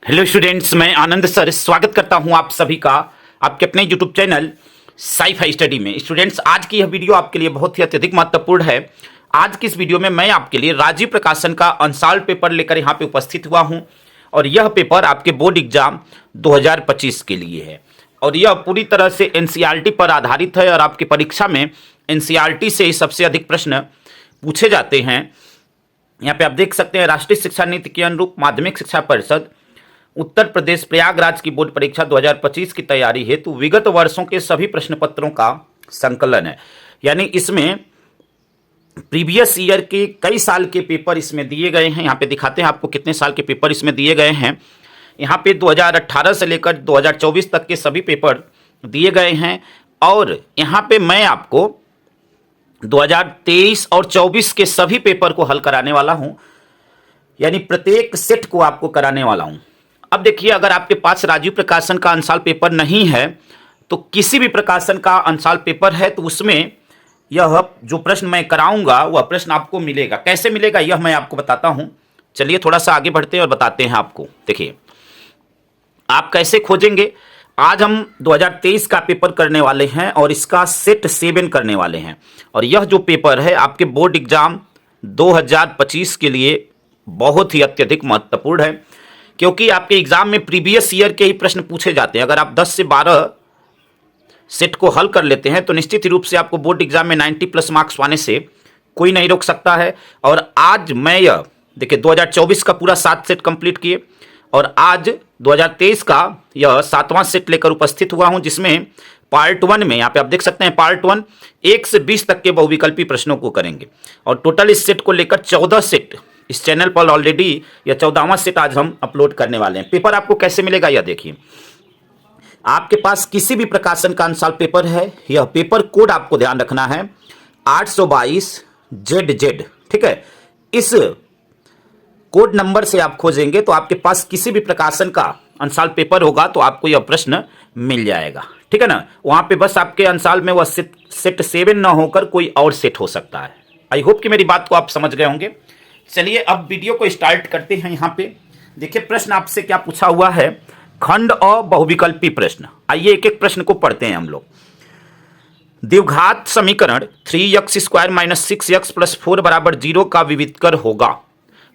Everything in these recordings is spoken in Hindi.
हेलो स्टूडेंट्स, मैं आनंद सर स्वागत करता हूं आप सभी का आपके अपने यूट्यूब चैनल साई-फाई स्टडी में। स्टूडेंट्स, आज की यह वीडियो आपके लिए बहुत ही अत्यधिक महत्वपूर्ण है। आज की इस वीडियो में मैं आपके लिए राजीव प्रकाशन का अनसॉल्व पेपर लेकर यहां पे उपस्थित हुआ हूं और यह पेपर आपके बोर्ड एग्जाम 2025 के लिए है और यह पूरी तरह से एनसीईआरटी पर आधारित है और आपकी परीक्षा में एनसीईआरटी से ही सबसे अधिक प्रश्न पूछे जाते हैं। यहाँ पे आप देख सकते हैं, राष्ट्रीय शिक्षा नीति के अनुरूप माध्यमिक शिक्षा परिषद उत्तर प्रदेश प्रयागराज की बोर्ड परीक्षा 2025 की तैयारी हेतु विगत वर्षों के सभी प्रश्न पत्रों का संकलन है। यानी इसमें प्रीवियस ईयर के कई साल के पेपर इसमें दिए गए हैं। यहाँ पे दिखाते हैं आपको कितने साल के पेपर इसमें दिए गए हैं। यहाँ पे 2018 से लेकर 2024 तक के सभी पेपर दिए गए हैं और यहाँ पे मैं आपको 2023 और 24 के सभी पेपर को हल कराने वाला हूँ, यानी प्रत्येक सेट को आपको कराने वाला हूँ। अब देखिए, अगर आपके पास राजीव प्रकाशन का अनसॉल्व पेपर नहीं है तो किसी भी प्रकाशन का अनसॉल्व पेपर है तो उसमें यह जो प्रश्न मैं कराऊंगा वह प्रश्न आपको मिलेगा। कैसे मिलेगा यह मैं आपको बताता हूं। चलिए थोड़ा सा आगे बढ़ते हैं और बताते हैं आपको। देखिए, आप कैसे खोजेंगे। आज हम 2023 का पेपर करने वाले हैं और इसका सेट 7 करने वाले हैं और यह जो पेपर है आपके बोर्ड एग्जाम 2025 के लिए बहुत ही अत्यधिक महत्वपूर्ण है, क्योंकि आपके एग्जाम में प्रीवियस ईयर के ही प्रश्न पूछे जाते हैं। अगर आप 10 से 12 सेट को हल कर लेते हैं तो निश्चित रूप से आपको बोर्ड एग्जाम में 90+ मार्क्स पाने से कोई नहीं रोक सकता है। और आज मैं यह देखिए 2024 का पूरा 7 सेट कंप्लीट किए और आज 2023 का यह 7वां सेट लेकर उपस्थित हुआ हूं, जिसमें पार्ट 1 में यहाँ पे आप देख सकते हैं पार्ट 1 1 से 20 तक के बहुविकल्पी प्रश्नों को करेंगे और टोटल इस सेट को लेकर 14 सेट इस चैनल पर ऑलरेडी यह 14वां सेट आज हम अपलोड करने वाले हैं। पेपर आपको कैसे मिलेगा यह देखिए। आपके पास किसी भी प्रकाशन का अनसॉल्व पेपर है, यह पेपर कोड आपको ध्यान रखना है 822ZZ, ठीक है। इस कोड नंबर से आप खोजेंगे तो आपके पास किसी भी प्रकाशन का अनसॉल्व पेपर होगा तो आपको यह प्रश्न मिल जाएगा, ठीक है ना। वहां पे बस आपके अनसॉल्व में वह सेट 7 ना होकर कोई और सेट हो सकता है। आई होप कि मेरी बात को आप समझ गए होंगे। चलिए अब वीडियो को स्टार्ट करते हैं। यहाँ पे देखिए प्रश्न आपसे क्या पूछा हुआ है, खंड और बहुविकल्पी प्रश्न। आइए एक एक प्रश्न को पढ़ते हैं हम लोग। द्विघात समीकरण 3x² - 6x + 4 = 0 का विविधकर होगा।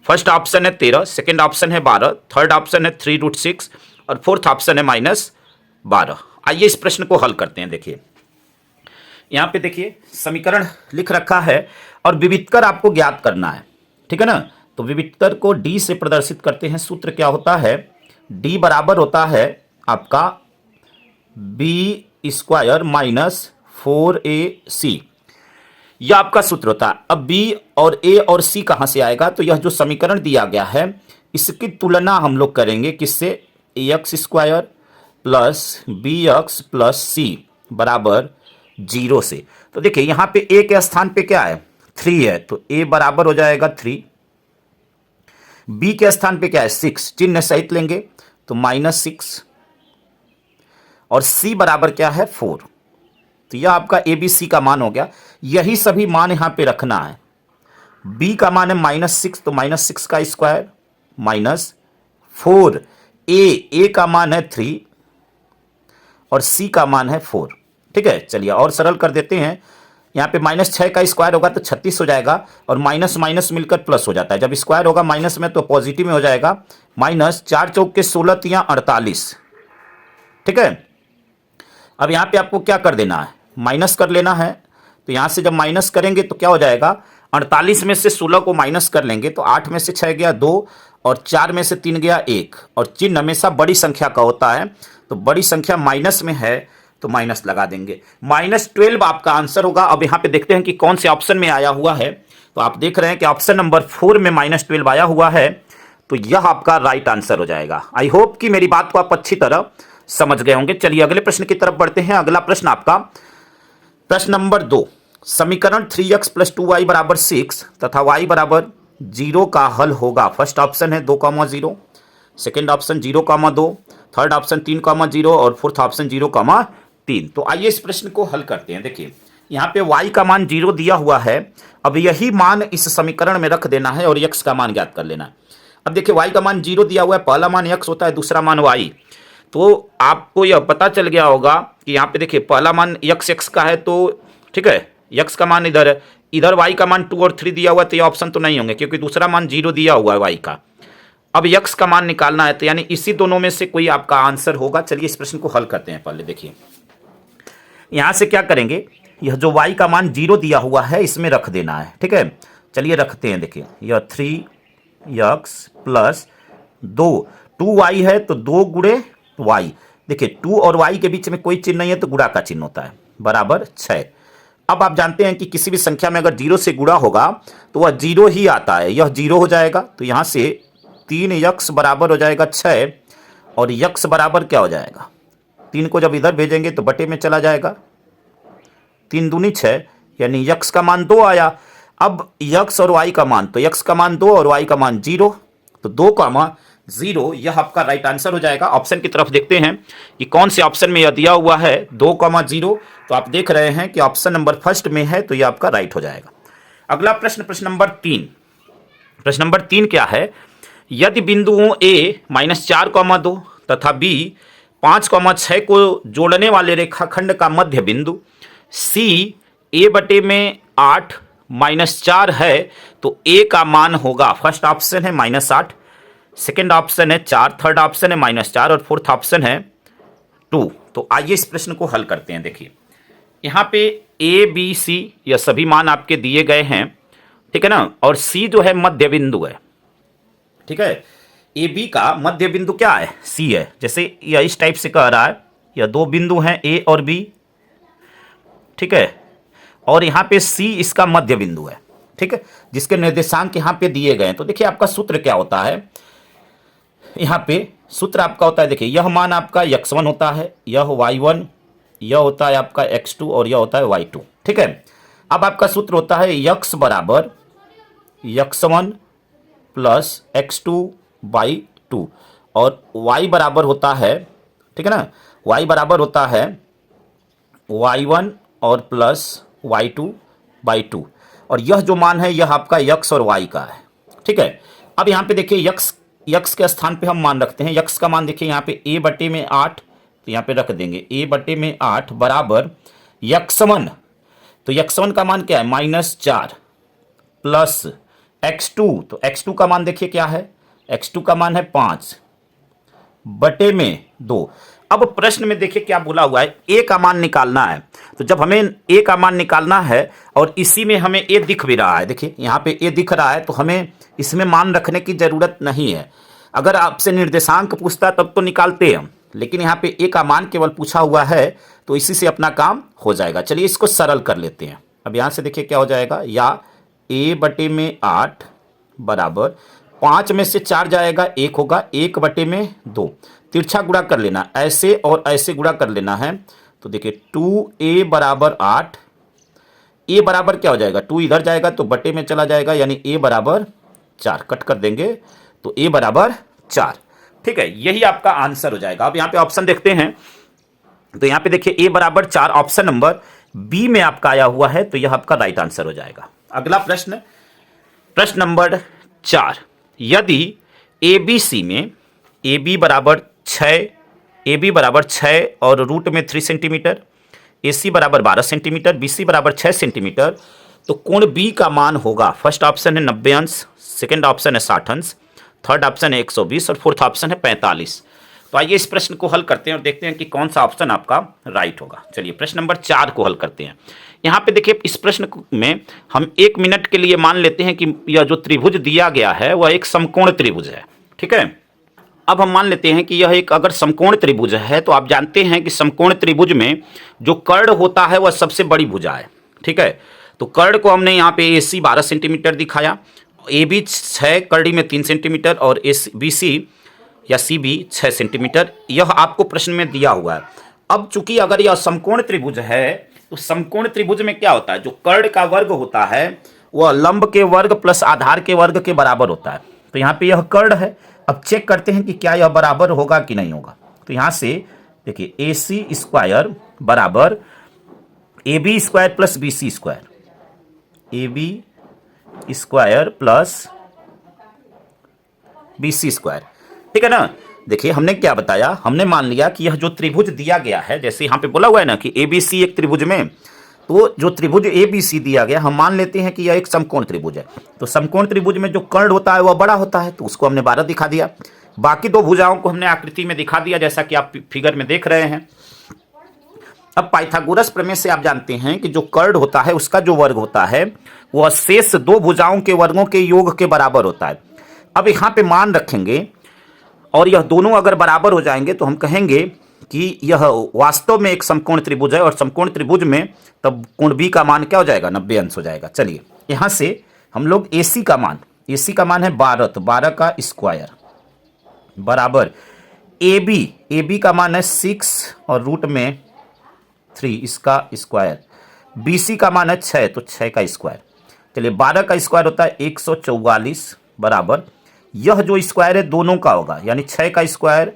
फर्स्ट ऑप्शन है 13, सेकेंड ऑप्शन है 12, थर्ड ऑप्शन है 3√6 और फोर्थ ऑप्शन है -12। आइए इस प्रश्न को हल करते हैं। देखिए यहाँ पे देखिए समीकरण लिख रखा है और विविधकर आपको ज्ञात करना है, ठीक है ना। तो विविधकर को d से प्रदर्शित करते हैं। सूत्र क्या होता है, d बराबर होता है आपका b² - 4ac, यह आपका सूत्र होता है। अब b और a और c कहां से आएगा, तो यह जो समीकरण दिया गया है इसकी तुलना हम लोग करेंगे किससे, ax² + bx + c बराबर 0 से। तो देखिए यहां पे a के स्थान पे क्या है, 3 है, तो a बराबर हो जाएगा 3। b के स्थान पे क्या है, 6, चिन्ह सहित लेंगे तो -6 और c बराबर क्या है, 4। तो यह आपका a b c का मान हो गया। यही सभी मान यहां पे रखना है। b का मान है -6, तो -6 का स्क्वायर -4, a का मान है 3 और c का मान है 4, ठीक है। चलिए और सरल कर देते हैं। यहाँ पे -6 का स्क्वायर होगा तो 36 हो जाएगा और माइनस माइनस मिलकर प्लस हो जाता है। जब स्क्वायर होगा माइनस में तो पॉजिटिव में हो जाएगा। -4 चौक के 16 × 48, ठीक है। अब यहाँ पे आपको क्या कर देना है, माइनस कर लेना है। तो यहाँ से जब माइनस करेंगे तो क्या हो जाएगा, 48 में से 16 को माइनस कर लेंगे तो 8 में से 6 गया 2 और 4 में से 3 गया 1 और चिन्ह हमेशा बड़ी संख्या का होता है, तो बड़ी संख्या माइनस में है तो माइनस लगा देंगे। -12 आपका आंसर होगा। अब यहाँ पे देखते हैं कि कौन से ऑप्शन में आया हुआ है। तो आप देख रहे हैं कि ऑप्शन नंबर 4 में -12 आया हुआ है, तो यह आपका राइट आंसर हो जाएगा। आई होप कि मेरी बात को आप अच्छी तरह समझ गए होंगे। चलिए अगले प्रश्न की तरफ बढ़ते हैं। अगला प्रश्न आपका प्रश्न नंबर 2, समीकरण 3x + 2y = 6 तथा y = 0 का हल होगा। फर्स्ट ऑप्शन है 2, 0, सेकेंड ऑप्शन 0, 2, थर्ड ऑप्शन 3, 0 और फोर्थ ऑप्शन 0, 3। तो आइए इस प्रश्न को हल करते हैं। देखिए यहाँ पे y का मान 0 दिया हुआ है। अब यही मान इस समीकरण में रख देना है और x का मान ज्ञात कर लेना है। अब देखिए y का मान 0 दिया हुआ है, पहला मान x होता है, दूसरा मान y। तो आपको यह पता चल गया होगा कि यहाँ पे देखिए पहला मान x का है, तो ठीक है, x का मान इधर है, इधर y का मान 2 और 3 दिया हुआ है, तो ये ऑप्शन तो नहीं होंगे क्योंकि दूसरा मान 0 दिया हुआ है y का। अब x का मान निकालना है, तो यानी इसी दोनों में से कोई आपका आंसर होगा। चलिए इस प्रश्न को हल करते हैं। पहले देखिए यहां से क्या करेंगे, यह जो y का मान 0 दिया हुआ है इसमें रख देना है, ठीक है। चलिए रखते हैं। देखिए यह 3x प्लस 2y है, तो 2 गुणे y। देखिए 2 और y के बीच में कोई चिन्ह नहीं है, तो गुणा का चिन्ह होता है, बराबर 6। अब आप जानते हैं कि किसी भी संख्या में अगर 0 से गुणा होगा तो वह 0 ही आता है, यह 0 हो जाएगा। तो यहां से 3x बराबर हो जाएगा 6, और x बराबर क्या हो जाएगा, 3 को जब इधर भेजेंगे तो बटे में चला जाएगा, 3 दूनी 6, यानी x का मान 2 आया। अब x और y का मान, तो x का मान 2 और y का मान 0, तो 2,0 यह आपका राइट आंसर हो जाएगा। ऑप्शन की तरफ देखते हैं कि कौन से ऑप्शन में यह दिया हुआ है 2,0, तो आप देख रहे हैं कि ऑप्शन नंबर फर्स्ट में है, तो यह आपका राइट हो जाएगा। अगला प्रश्न, प्रश्न नंबर 3। प्रश्न नंबर 3 क्या है, यदि बिंदुओं a -4,2 तथा b 5,6 को जोड़ने वाले रेखाखंड का मध्य बिंदु c a/8 -4 है, तो a का मान होगा, फर्स्ट ऑप्शन है -8, सेकेंड ऑप्शन है 4, थर्ड ऑप्शन है -4 और फोर्थ ऑप्शन है 2। तो आइए इस प्रश्न को हल करते हैं। देखिए यहाँ पे a b c यह सभी मान आपके दिए गए हैं, ठीक है ना, और c जो है मध्य बिंदु है, ठीक है। ए बी का मध्य बिंदु क्या है, सी है। जैसे यह इस टाइप से कह रहा है, यह 2 बिंदु हैं ए और बी, ठीक है, और यहाँ पे सी इसका मध्य बिंदु है, ठीक है, जिसके निर्देशांक यहाँ पे दिए गए हैं। तो देखिए आपका सूत्र क्या होता है, यहाँ पे सूत्र आपका होता है, देखिए यह मान आपका x1 होता है, यह y1, यह होता है आपका x2 और यह होता है y2, ठीक है। अब आपका सूत्र होता है x बराबर x1 प्लस x2/2 और y बराबर होता है, ठीक है ना, y बराबर होता है y1 और प्लस y2/2, और यह जो मान है यह आपका x और y का है, ठीक है। अब यहाँ पे देखिए x के स्थान पे हम मान रखते हैं, x का मान देखिए यहाँ पे a/8, तो यहाँ पे रख देंगे a/8 बराबर x1, तो x1 का मान क्या है -4 प्लस x2, तो x2 का मान देखिए क्या है, x2 का मान है 5/2। अब प्रश्न में देखिए क्या बोला हुआ है, a का मान निकालना है। तो जब हमें a का मान निकालना है और इसी में हमें a दिख भी रहा है, देखिए यहाँ पे a दिख रहा है, तो हमें इसमें मान रखने की जरूरत नहीं है। अगर आपसे निर्देशांक पूछता तब तो निकालते हम, लेकिन यहाँ पे a का मान केवल पूछा हुआ है, तो इसी से अपना काम हो जाएगा। चलिए इसको सरल कर लेते हैं। अब यहाँ से देखिए क्या हो जाएगा, या a/8 बराबर 5 में से 4 जाएगा, 1 होगा, 1/2, तिरछा गुणा कर लेना, ऐसे और ऐसे गुणा कर लेना है। तो देखिए 2a बराबर 8, a बराबर क्या हो जाएगा, 2 इधर जाएगा तो बटे में चला जाएगा, यानी a बराबर 4, कट कर देंगे तो a बराबर 4, ठीक है, यही आपका आंसर हो जाएगा। अब यहाँ पे ऑप्शन देखते हैं, तो यहाँ पे देखिए a बराबर 4 ऑप्शन नंबर बी में आपका आया हुआ है, तो यह आपका राइट आंसर हो जाएगा। अगला प्रश्न, प्रश्न नंबर 4, यदि ABC में AB बराबर 6 और रूट में 3 सेंटीमीटर, AC बराबर 12 सेंटीमीटर, BC बराबर 6 सेंटीमीटर, तो कोण B का मान होगा, फर्स्ट ऑप्शन है 90 अंश, सेकेंड ऑप्शन है 60 अंश, थर्ड ऑप्शन है 120 और फोर्थ ऑप्शन है 45। तो आइए इस प्रश्न को हल करते हैं और देखते हैं कि कौन सा ऑप्शन आपका राइट होगा। चलिए प्रश्न नंबर 4 को हल करते हैं। यहाँ पे देखिए इस प्रश्न में हम 1 मिनट के लिए मान लेते हैं कि यह जो त्रिभुज दिया गया है वह एक समकोण त्रिभुज है, ठीक है। अब हम मान लेते हैं कि यह एक अगर समकोण त्रिभुज है, तो आप जानते हैं कि समकोण त्रिभुज में जो कर्ण होता है वह सबसे बड़ी भुजा है, ठीक है। तो कर्ण को हमने यहाँ पे AC 12 सेंटीमीटर दिखाया, AB 6 कड़ी में 3 सेंटीमीटर और BC या CB 6 सेंटीमीटर, यह आपको प्रश्न में दिया हुआ है। अब चूंकि अगर यह समकोण त्रिभुज है, तो समकोण त्रिभुज में क्या होता है, जो कर्ण का वर्ग होता है वह लंब के वर्ग प्लस आधार के वर्ग के बराबर होता है। तो यहाँ पे यह कर्ण है। अब चेक करते हैं कि क्या यह बराबर होगा कि नहीं होगा। तो यहाँ से देखिए AC² बराबर AB² plus BC², AB² plus BC square, ठीक है ना। देखिए हमने क्या बताया, हमने मान लिया कि यह जो त्रिभुज दिया गया है, जैसे यहाँ पे बोला हुआ है ना कि ABC एक त्रिभुज में, तो जो त्रिभुज ABC दिया गया हम मान लेते हैं कि यह एक समकोण त्रिभुज है। तो समकोण त्रिभुज में जो कर्ण होता है वह बड़ा होता है, तो उसको हमने 12 दिखा दिया। बाकी दो भुजाओं को हमने आकृति में दिखा दिया, जैसा कि आप फिगर में देख रहे हैं। अब पाइथागोरस प्रमेय से आप जानते हैं कि जो कर्ण होता है उसका जो वर्ग होता है वह शेष दो भुजाओं के वर्गों के योग के बराबर होता है। अब यहाँ पे मान रखेंगे और यह दोनों अगर बराबर हो जाएंगे तो हम कहेंगे कि यह वास्तव में एक समकोण त्रिभुज है, और समकोण त्रिभुज में तब कोण बी का मान क्या हो जाएगा, 90 अंश हो जाएगा। चलिए यहाँ से हम लोग AC का मान है 12, तो 12 का स्क्वायर बराबर AB का मान है 6 और रूट में 3 इसका स्क्वायर, BC का मान है 6 तो 6 का स्क्वायर। चलिए 12 का स्क्वायर होता है 144 बराबर, यह जो स्क्वायर है दोनों का होगा, यानी 6 का स्क्वायर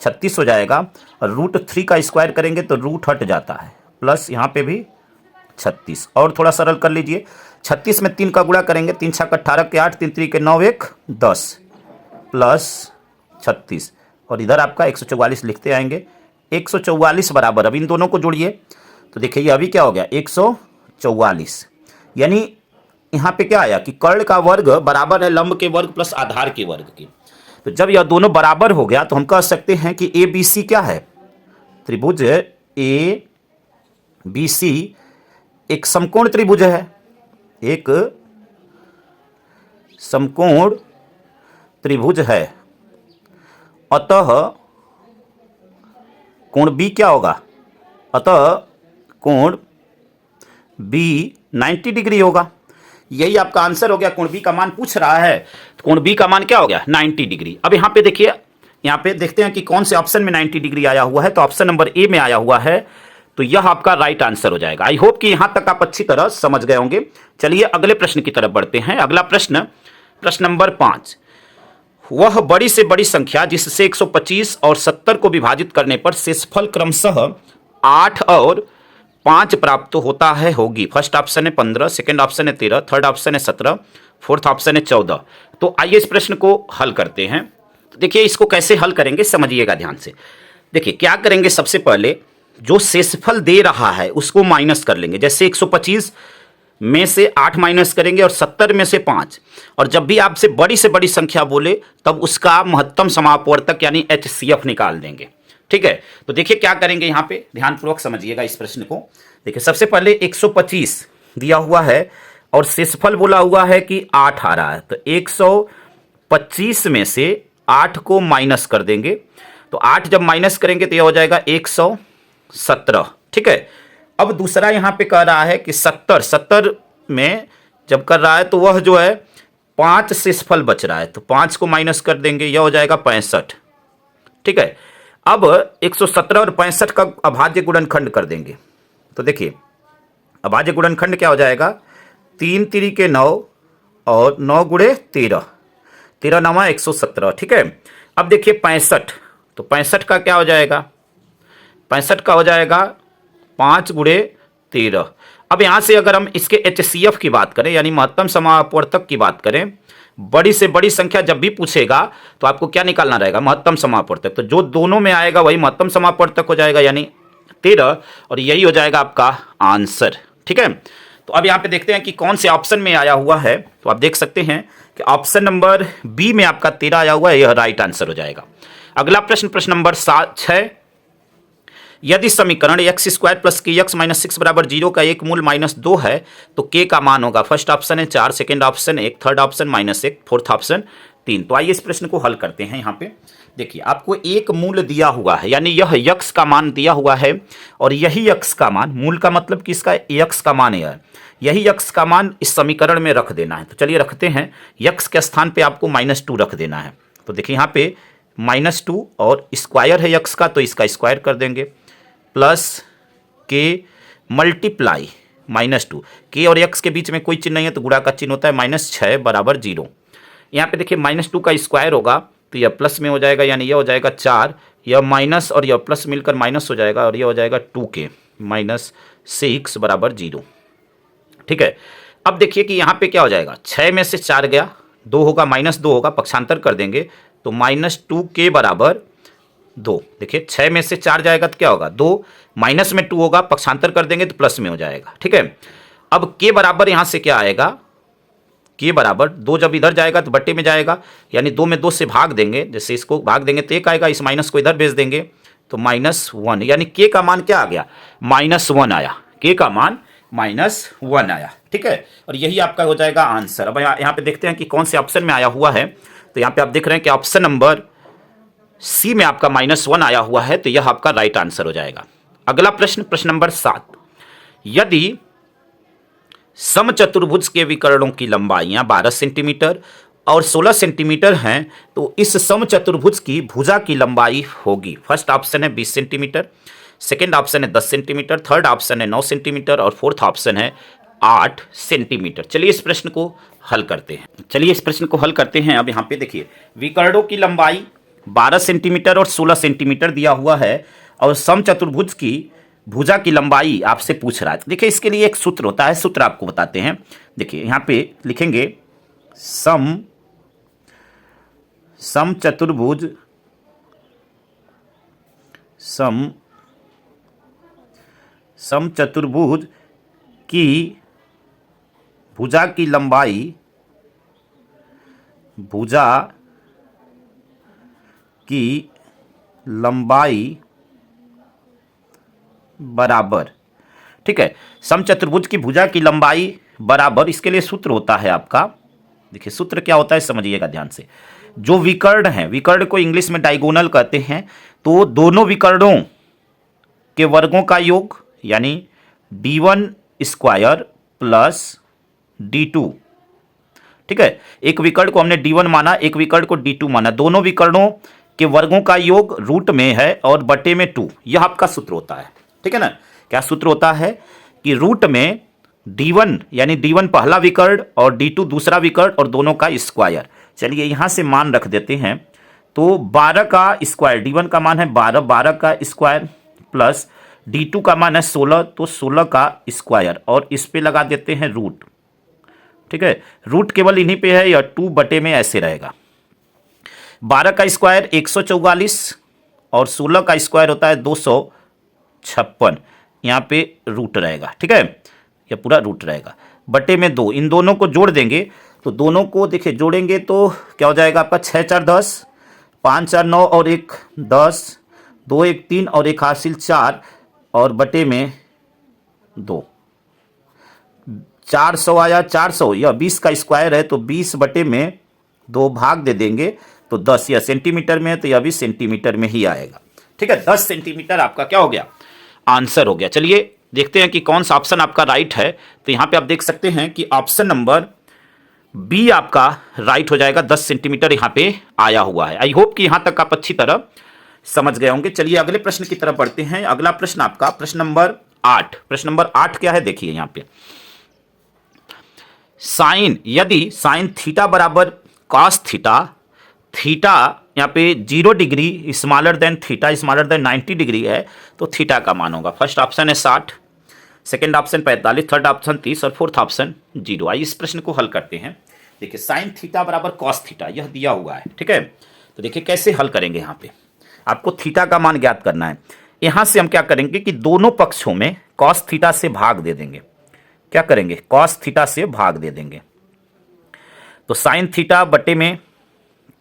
36 हो जाएगा, और रूट 3 का स्क्वायर करेंगे तो रूट हट जाता है, प्लस यहाँ पे भी 36। और थोड़ा सरल कर लीजिए, 36 में 3 का गुणा करेंगे, 3 छक 18 के 8, 3 3 के 9 1 10 प्लस 36, और इधर आपका 144 लिखते आएंगे। 144 बराबर, अब इन दोनों को जोड़िए तो देखिए अभी क्या हो गया 144, यानी यहाँ पे क्या आया कि कर्ण का वर्ग बराबर है लंब के वर्ग प्लस आधार के वर्ग के। तो जब यह दोनों बराबर हो गया तो हम कह सकते हैं कि ABC क्या है, त्रिभुज ABC एक समकोण त्रिभुज है, एक समकोण त्रिभुज है। अतः कोण B क्या होगा, अतः कोण B 90 डिग्री होगा। यही आपका आंसर हो गया, कोण B का मान पूछ रहा है, तो कोण B का मान क्या हो गया 90 डिग्री। अब यहाँ पे देखिए, यहाँ पे देखते हैं कि कौन से ऑप्शन में 90 डिग्री आया हुआ है, तो ऑप्शन नंबर A में आया हुआ है, तो यह आपका राइट आंसर हो जाएगा। आई होप कि यहाँ तक आप अच्छी तरह समझ गए होंगे। चलिए अगले प्रश्न की तरफ बढ़ते हैं। अगला प्रश्न, प्रश्न नंबर 5, वह बड़ी से बड़ी संख्या जिससे 125 और 70 को विभाजित करने पर शेषफल क्रमशः 8 और 5 प्राप्त होता है होगी। फर्स्ट ऑप्शन है 15, सेकंड ऑप्शन है 13, थर्ड ऑप्शन है 17, फोर्थ ऑप्शन है 14। तो आइए इस प्रश्न को हल करते हैं। तो देखिए इसको कैसे हल करेंगे समझिएगा ध्यान से। देखिए क्या करेंगे, सबसे पहले जो शेषफल दे रहा है उसको माइनस कर लेंगे। जैसे 125 में से 8 माइनस करेंगे और 70 में से 5, और जब भी आपसे बड़ी से बड़ी संख्या बोले तब उसका महत्तम समापवर्तक यानी HCF निकाल देंगे। ठीक है, तो देखिए क्या करेंगे, यहाँ पे ध्यानपूर्वक समझिएगा इस प्रश्न को। देखिए सबसे पहले 125 दिया हुआ है और शेषफल बोला हुआ है कि 8 आ रहा है, तो 125 में से 8 को माइनस कर देंगे, तो 8 जब माइनस करेंगे तो यह हो जाएगा 117। ठीक है, अब दूसरा यहाँ पे कह रहा है कि 70 में जब कर रहा है तो वह जो है 5 शेषफल बच रहा है, तो 5 को माइनस कर देंगे, यह हो जाएगा 65। ठीक है, अब 117 और 65 का अभाज्य गुणनखंड कर देंगे, तो देखिए अभाज्य गुणनखंड क्या हो जाएगा, 3 3 के 9 और 9 गुणे 13, 13 9 117। ठीक है, अब देखिए 65, तो 65 का क्या हो जाएगा, 65 का हो जाएगा 5 गुणे 13। अब यहाँ से अगर हम इसके HCF की बात करें यानी महत्तम समापवर्तक की बात करें, बड़ी से बड़ी संख्या जब भी पूछेगा तो आपको क्या निकालना रहेगा, महत्तम समापवर्तक। तो जो दोनों में आएगा वही महत्तम समापवर्तक हो जाएगा यानी 13, और यही हो जाएगा आपका आंसर। ठीक है, तो अब यहाँ पे देखते हैं कि कौन से ऑप्शन में आया हुआ है। तो आप देख सकते हैं कि ऑप्शन नंबर B में आपका 13 आया हुआ है, यह राइट आंसर हो जाएगा। अगला प्रश्न, प्रश्न नंबर 6, यदि समीकरण x² प्लस kx माइनस 6 बराबर 0 का एक मूल -2 है तो k का मान होगा। फर्स्ट ऑप्शन है 4, second option 1, third option -1, fourth option 3। तो आइए इस प्रश्न को हल करते हैं। यहाँ पे देखिए आपको एक मूल दिया हुआ है, यानी यह x का मान दिया हुआ है, और यही x का मान, मूल का मतलब कि इसका x का मान है, यही x का मान इस समीकरण में रख देना है। तो चलिए रखते हैं, x के स्थान पे आपको -2 रख देना है। तो देखिए यहाँ पे -2 और स्क्वायर है x का, तो इसका स्क्वायर कर देंगे, प्लस k मल्टीप्लाई -2, k और x के बीच में कोई चिन्ह नहीं है तो गुणा का चिन्ह होता है, -6 बराबर 0। यहाँ पे देखिए -2 का स्क्वायर होगा तो यह प्लस में हो जाएगा, यानी यह हो जाएगा 4, यह माइनस और यह प्लस मिलकर माइनस हो जाएगा, और यह हो जाएगा 2k -6 बराबर 0। ठीक है, अब देखिए कि यहाँ पे क्या हो जाएगा, 6 में से 4 गया, 2 होगा, -2 होगा, पक्षांतर कर देंगे तो -2 के बराबर 2। देखिए 6 में से 4 जाएगा तो क्या होगा, 2 माइनस में 2 होगा, पक्षांतर कर देंगे तो प्लस में हो जाएगा। ठीक है, अब के बराबर यहां से क्या आएगा, के बराबर 2 जब इधर जाएगा तो बट्टे में जाएगा, यानी 2 में 2 से भाग देंगे, जैसे इसको भाग देंगे तो 1 आएगा, इस माइनस को इधर भेज देंगे तो -1, यानी के का मान क्या आ गया, -1 आया, के का मान -1 आया। ठीक है, और यही आपका हो जाएगा आंसर। अब यहाँ पे देखते हैं कि कौन से ऑप्शन में आया हुआ है। तो यहाँ पे आप देख रहे हैं कि ऑप्शन नंबर सी में आपका -1 आया हुआ है, तो यह आपका राइट आंसर हो जाएगा। अगला प्रश्न, प्रश्न नंबर 7, यदि समचतुर्भुज के विकर्णों की लंबाइयां 12 सेंटीमीटर और 16 सेंटीमीटर हैं तो इस समचतुर्भुज की भुजा की लंबाई होगी। फर्स्ट ऑप्शन है 20 सेंटीमीटर, सेकेंड ऑप्शन है 10 सेंटीमीटर, थर्ड ऑप्शन है 9 सेंटीमीटर और फोर्थ ऑप्शन है 8 सेंटीमीटर। चलिए इस प्रश्न को हल करते हैं। अब यहाँ पे देखिए विकर्णों की लंबाई 12 सेंटीमीटर और 16 सेंटीमीटर दिया हुआ है और समचतुर्भुज की भुजा की लंबाई आपसे पूछ रहा है। देखिए इसके लिए एक सूत्र होता है, सूत्र आपको बताते हैं। देखिए यहाँ पे लिखेंगे समचतुर्भुज की भुजा की लंबाई बराबर। ठीक है, समचतुर्भुज की भुजा की लंबाई बराबर, इसके लिए सूत्र होता है आपका। देखिए सूत्र क्या होता है समझिएगा ध्यान से। जो विकर्ण है, विकर्ण को इंग्लिश में डायगोनल कहते हैं, तो दोनों विकर्णों के वर्गों का योग यानी d1 स्क्वायर प्लस d2। ठीक है, एक विकर्ण को हमने d1 माना, एक विकर्ण को d2 माना, दोनों विकर्णों के वर्गों का योग रूट में है और बटे में 2, यह आपका सूत्र होता है। ठीक है ना, क्या सूत्र होता है कि रूट में d1 यानी d1 पहला विकर्ण और d2 दूसरा विकर्ण और दोनों का स्क्वायर। चलिए यहां से मान रख देते हैं, तो 12 का स्क्वायर, d1 का मान है 12 का स्क्वायर प्लस d2 का मान है 16, तो 16 का स्क्वायर और इस पे लगा देते हैं रूट। ठीक है, रूट केवल इन्हीं पे है या 2 बटे में ऐसे रहेगा। 12 का स्क्वायर 144 और 16 का स्क्वायर होता है 256, यहाँ पे रूट रहेगा। ठीक है, यह पूरा रूट रहेगा, बटे में 2, इन दोनों को जोड़ देंगे तो दोनों को देखिए जोड़ेंगे तो क्या हो जाएगा आपका 6 4 10, 5 4 9 और 1 10, 2 1 3 और 1 हासिल 4 और बटे में 2, 400 आया। 400 यह 20 का स्क्वायर है तो 20 बटे में 2 भाग दे देंगे तो 10, यह सेंटीमीटर में है तो यह भी सेंटीमीटर में ही आएगा। ठीक है, 10 सेंटीमीटर आपका क्या हो गया, आंसर हो गया। चलिए देखते हैं कि कौन सा ऑप्शन आपका राइट है। तो यहां पे आप देख सकते हैं कि ऑप्शन नंबर बी आपका राइट हो जाएगा, 10 सेंटीमीटर यहां पे आया हुआ है। आई होप कि यहां तक आप अच्छी तरह समझ गए होंगे। चलिए अगले प्रश्न की तरफ बढ़ते हैं। अगला प्रश्न आपका प्रश्न नंबर 8। प्रश्न नंबर 8 क्या है, देखिए यहां पे साइन, यदि साइन थीटा बराबर कॉस थीटा, थीटा यहाँ पे 0 degree smaller than theta smaller than 90 degree है तो थीटा का मान होगा। फर्स्ट ऑप्शन है 60, सेकंड ऑप्शन 45, थर्ड ऑप्शन 30 और फोर्थ ऑप्शन 0। आइए इस प्रश्न को हल करते हैं। देखिए साइन थीटा बराबर कॉस थीटा यह दिया हुआ है। ठीक है, तो देखिए कैसे हल करेंगे। यहाँ पे आपको थीटा का मान ज्ञात करना है। यहाँ से हम क्या करेंगे कि दोनों पक्षों में कॉस थीटा से भाग दे देंगे। क्या करेंगे, कॉस थीटा से भाग दे देंगे। तो साइन थीटा बटे में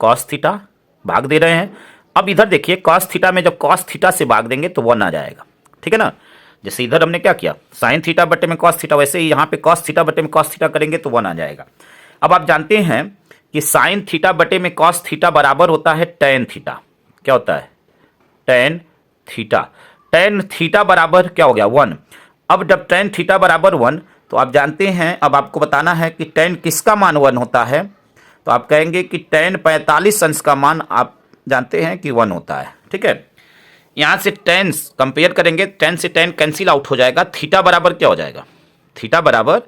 कॉस थीटा भाग दे रहे हैं। अब इधर देखिए कॉस थीटा में जब कॉस थीटा से भाग देंगे तो 1 आ जाएगा। ठीक है ना, जैसे इधर हमने क्या किया, साइन थीटा बटे में कॉस थीटा, वैसे ही यहाँ पे कॉस थीटा बटे में कॉस थीटा करेंगे तो 1 आ जाएगा। अब आप जानते हैं कि साइन थीटा बटे में कॉस थीटा बराबर होता है टेन थीटा। क्या होता है, टेन थीटा। टेन थीटा बराबर क्या हो गया, 1। अब जब टेन थीटा बराबर 1 तो आप जानते हैं, अब आपको बताना है कि टेन किसका मान 1 होता है। तो आप कहेंगे कि टेन 45 अंश का मान आप जानते हैं कि 1 होता है। ठीक है, यहाँ से टेन कंपेयर करेंगे, टेन से टेन कैंसिल आउट हो जाएगा। थीटा बराबर क्या हो जाएगा, थीटा बराबर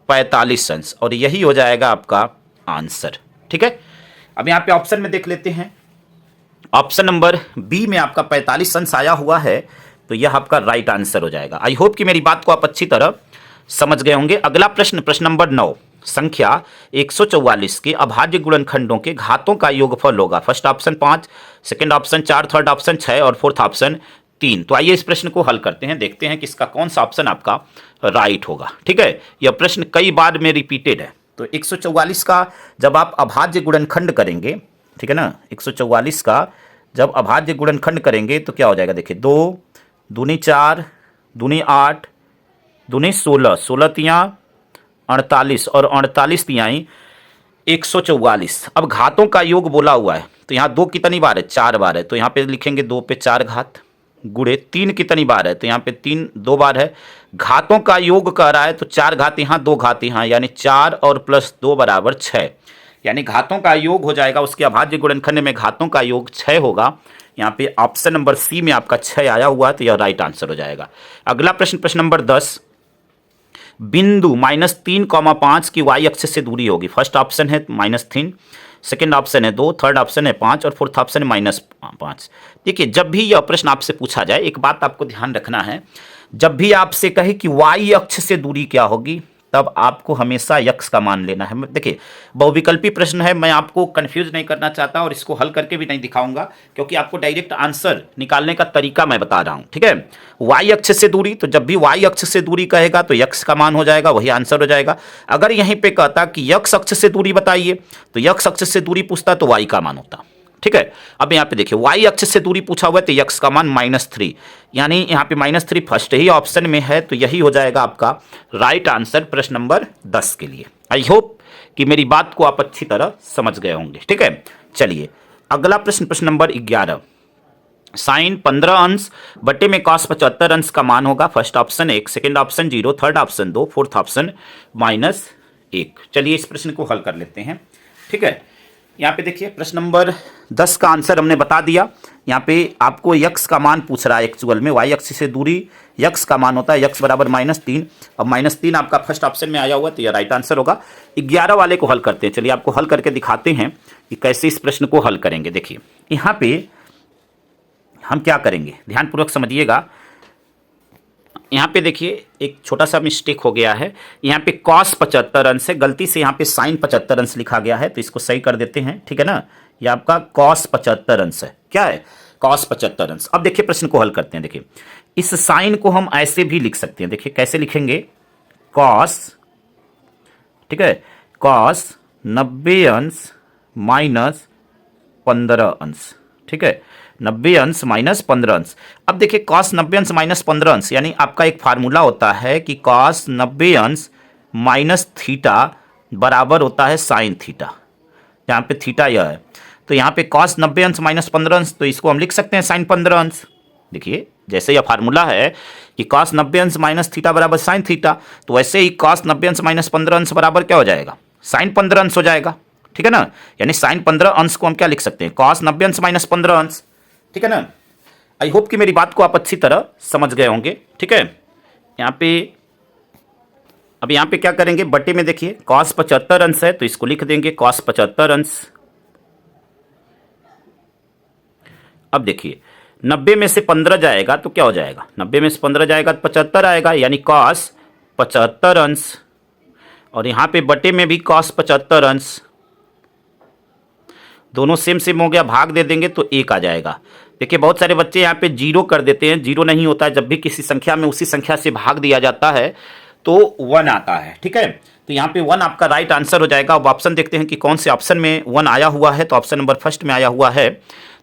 45 अंश और यही हो जाएगा आपका आंसर। ठीक है, अब यहाँ पे ऑप्शन में देख लेते हैं। ऑप्शन नंबर बी में आपका 45 अंश आया हुआ है तो यह आपका राइट आंसर हो जाएगा। आई होप कि मेरी बात को आप अच्छी तरह समझ गए होंगे। अगला प्रश्न, प्रश्न नंबर 9। संख्या 144 के अभाज्य गुणनखंडों के घातों का योगफल होगा। First option 5, second option 4, third option 6 और फोर्थ ऑप्शन 3। तो आइए इस प्रश्न को हल करते हैं, देखते हैं कि इसका कौन सा ऑप्शन आपका राइट होगा। ठीक है, यह प्रश्न कई बार में रिपीटेड है। तो 144 का जब आप अभाज्य गुणनखंड करेंगे, ठीक है ना, 144 का जब अभाज्य गुणनखंड करेंगे तो क्या हो जाएगा, देखिए 2 दूनी 4 दूनी 8 दूनी 16, 16 तियाँ 48 और 48 तिहाई 144। अब घातों का योग बोला हुआ है तो यहाँ 2 कितनी बार है, 4 बार है, तो यहाँ पे लिखेंगे 2 पे 4 घात गुणे 3 कितनी बार है, तो यहाँ पे 3 2 बार है। घातों का योग कह रहा है तो 4 घात यहाँ 2 घात यहाँ, यानी 4 और प्लस 2 बराबर 6, यानी घातों का योग हो जाएगा। उसके अभाज्य गुणनखंड में घातों का योग 6 होगा। यहाँ पे ऑप्शन नंबर सी में आपका 6 आया हुआ है, तो यह राइट आंसर हो जाएगा। अगला प्रश्न, प्रश्न नंबर 10, बिंदु -3,5 की वाई अक्ष से दूरी होगी। फर्स्ट ऑप्शन है -3, सेकंड ऑप्शन है 2, थर्ड ऑप्शन है 5 और फोर्थ ऑप्शन है -5। देखिए, जब भी यह प्रश्न आपसे पूछा जाए, एक बात आपको ध्यान रखना है, जब भी आपसे कहे कि वाई अक्ष से दूरी क्या होगी, तब आपको हमेशा यक्स का मान लेना है। देखिए, बहुविकल्पी प्रश्न है, मैं आपको कंफ्यूज नहीं करना चाहता और इसको हल करके भी नहीं दिखाऊंगा, क्योंकि आपको डायरेक्ट आंसर निकालने का तरीका मैं बता रहा हूं। ठीक है, वाई अक्ष से दूरी, तो जब भी वाई अक्ष से दूरी कहेगा तो यक्स का मान हो जाएगा, वही आंसर हो जाएगा। अगर यहीं पे कहता कि यक्स अक्ष से दूरी बताइए, तो यक्स अक्ष से दूरी पूछता तो वाई का मान होता। ठीक है, अब यहाँ पे देखिए वाई अक्ष से दूरी पूछा हुआ है तो यक्स का मान -3, यानी यहाँ पे -3 फर्स्ट ही ऑप्शन में है, तो यही हो जाएगा आपका राइट आंसर प्रश्न नंबर 10 के लिए। आई होप कि मेरी बात को आप अच्छी तरह समझ गए होंगे। ठीक है, चलिए अगला प्रश्न, प्रश्न नंबर 11, साइन 15 अंश बटे में कॉस 75 अंश का मान होगा। First option 1, second option 0, third option 2, fourth option -1। चलिए इस प्रश्न को हल कर लेते हैं। ठीक है, यहाँ पे देखिए प्रश्न नंबर 10 का आंसर हमने बता दिया। यहाँ पे आपको यक्स का मान पूछ रहा है एक्चुअल में, वाई अक्ष से दूरी यक्स का मान होता है, यक्स बराबर -3। अब -3 आपका फर्स्ट ऑप्शन में आया हुआ, तो यह राइट आंसर होगा। 11 वाले को हल करते हैं। चलिए आपको हल करके दिखाते हैं कि कैसे इस प्रश्न को हल करेंगे। देखिए यहाँ पे हम क्या करेंगे, ध्यानपूर्वक समझिएगा। यहाँ पे देखिए एक छोटा सा मिस्टेक हो गया है, यहाँ पे कॉस 75 अंश है, गलती से यहाँ पे साइन 75 अंश लिखा गया है, तो इसको सही कर देते हैं। ठीक है ना, ये आपका कॉस 75 अंश है। क्या है, कॉस 75 अंश। अब देखिए प्रश्न को हल करते हैं। देखिए इस साइन को हम ऐसे भी लिख सकते हैं। देखिए कैसे लिखेंगे, कॉस, ठीक है, कॉस 90 अंश -15 अंश। ठीक है, 90 अंश -15 अंश। अब देखिए कॉस 90 अंश -15 अंश, यानी आपका एक फार्मूला होता है कि कॉस 90 अंश माइनस थीटा बराबर होता है साइन थीटा। यहाँ पे थीटा यह है, तो यहाँ पे कॉस 90 अंश -15 अंश, तो इसको हम लिख सकते हैं साइन 15 अंश। देखिए जैसे यह फार्मूला है कि कॉस 90 अंश माइनस थीटा बराबर साइन थीटा, तो वैसे ही कॉस 90 अंश -15 अंश बराबर क्या हो जाएगा, साइन 15 अंश हो जाएगा। ठीक है ना, यानी साइन 15 अंश को हम क्या लिख सकते हैं, कॉस 90 अंश -15 अंश। ठीक है ना, आई होप कि मेरी बात को आप अच्छी तरह समझ गए होंगे। ठीक है, यहाँ पे अब यहाँ पे क्या करेंगे, बटे में देखिए कॉस 75 अंश है, तो इसको लिख देंगे कॉस 75 अंश। अब देखिए 90 में से 15 जाएगा तो क्या हो जाएगा, 90 में से 15 जाएगा तो 75 आएगा, यानी कॉस 75 अंश। और यहाँ पे बटे में भी कॉस 75 अंश, दोनों सेम सेम हो गया, भाग दे देंगे तो 1 आ जाएगा। देखिए बहुत सारे बच्चे यहाँ पे 0 कर देते हैं, 0 नहीं होता है। जब भी किसी संख्या में उसी संख्या से भाग दिया जाता है तो 1 आता है। ठीक है, तो यहाँ पे 1 आपका राइट आंसर हो जाएगा। अब ऑप्शन देखते हैं कि कौन से ऑप्शन में 1 आया हुआ है, तो ऑप्शन नंबर फर्स्ट में आया हुआ है,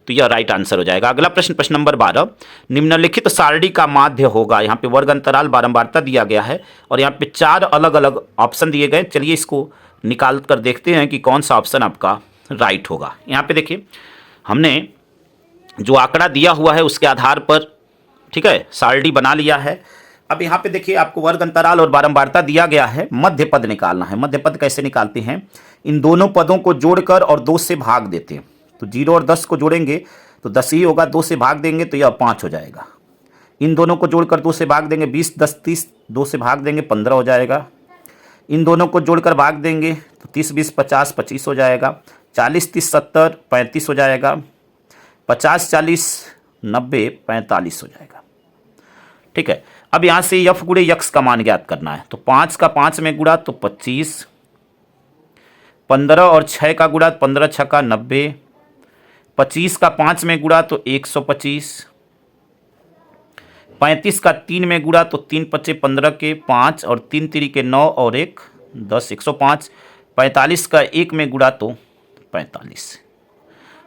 तो यह राइट आंसर हो जाएगा। अगला प्रश्न, प्रश्न नंबर 12, निम्नलिखित सारणी का माध्य होगा। यहाँ पे वर्ग अंतराल बारंबारता दिया गया है और यहाँ पे 4 अलग अलग ऑप्शन दिए गए। चलिए इसको निकाल कर देखते हैं कि कौन सा ऑप्शन आपका राइट होगा। यहाँ पे देखिए हमने जो आंकड़ा दिया हुआ है उसके आधार पर, ठीक है, सारणी बना लिया है। अब यहाँ पे देखिए आपको वर्ग अंतराल और बारंबारता दिया गया है, मध्य पद निकालना है। मध्य पद कैसे निकालते हैं, इन दोनों पदों को जोड़कर और 2 से भाग देते हैं। तो 0 और 10 को जोड़ेंगे तो 10 ही होगा, 2 से भाग देंगे तो यह 5 हो जाएगा। इन दोनों को जोड़कर 2 से भाग देंगे, 20 10 30, 2 से भाग देंगे 15 हो जाएगा। इन दोनों को जोड़कर भाग देंगे तो 30 20 50 25 हो जाएगा। 40 30 70 35 हो जाएगा। 50 40 90 45 हो जाएगा। ठीक है, अब यहाँ से यफ गुणे यक्स का मान ज्ञात करना है। तो 5 का 5 में गुणा तो 25, 15 और 6 का गुणा, 15 छक्का 90, 25 का 5 में गुणा तो 125, 35 का 3 में गुणा तो 3 पच्चे 15 के 5 और 3 तिरी के 9 और 1 10, 105, 45 का 1 में गुणा तो 45।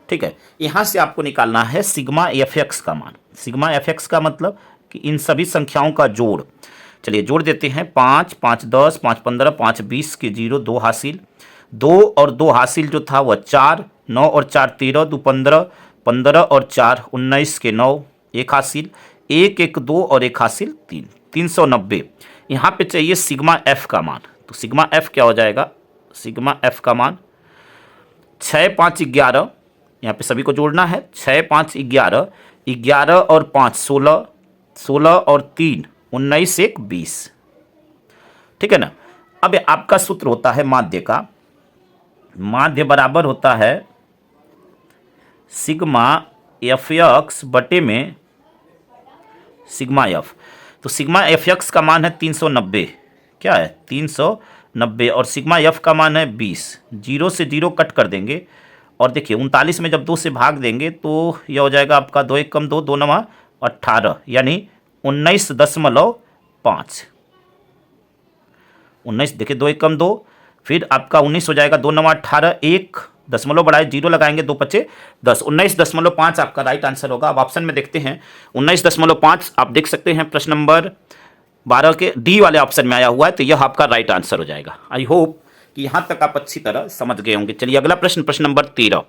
ठीक है, यहाँ से आपको निकालना है सिग्मा एफ एक्स का मान। सिग्मा एफ एक्स का मतलब कि इन सभी संख्याओं का जोड़। चलिए जोड़ देते हैं। 5, 5 10, 5 15, 5 20 के 0, 2 हासिल, 2 और 2 हासिल जो था वह 4, 9 और 4 13, 2 15, 15 और 4 19 के 9, 1 हासिल, 1 1 2 और 1 हासिल 3, 390। यहाँ पे चाहिए सिग्मा एफ का मान। तो सिग्मा एफ क्या हो जाएगा? सिग्मा एफ का मान 6 5 11, यहाँ पे सभी को जोड़ना है। 6 5 11, 11 और 5 16, 16 और 3 19 1 20। ठीक है ना। अब आपका सूत्र होता है माध्य का। माध्य बराबर होता है सिग्मा एफ एक्स बटे में सिग्मा एफ। तो सिग्मा एफ एक्स का मान है 390। क्या है? 390। और सिग्मा एफ का मान है 20। 0 से 0 कट कर देंगे और देखिए 39 में जब 2 से भाग देंगे तो यह हो जाएगा आपका 2 1 कम 2, 2 9 18, यानी 19.5। 19 देखिए 2 1 कम 2, फिर आपका 19 हो जाएगा, 2 9 18, 1 दशमलव बढ़ाए 0 लगाएंगे, 2 पच्चे 10, 19.5 आपका राइट आंसर होगा। अब ऑप्शन में देखते हैं 19.5 आप देख सकते हैं प्रश्न नंबर 12 के डी वाले ऑप्शन में आया हुआ है, तो यह आपका राइट आंसर हो जाएगा। आई होप कि यहाँ तक आप अच्छी तरह समझ गए होंगे। चलिए अगला प्रश्न, प्रश्न नंबर 13।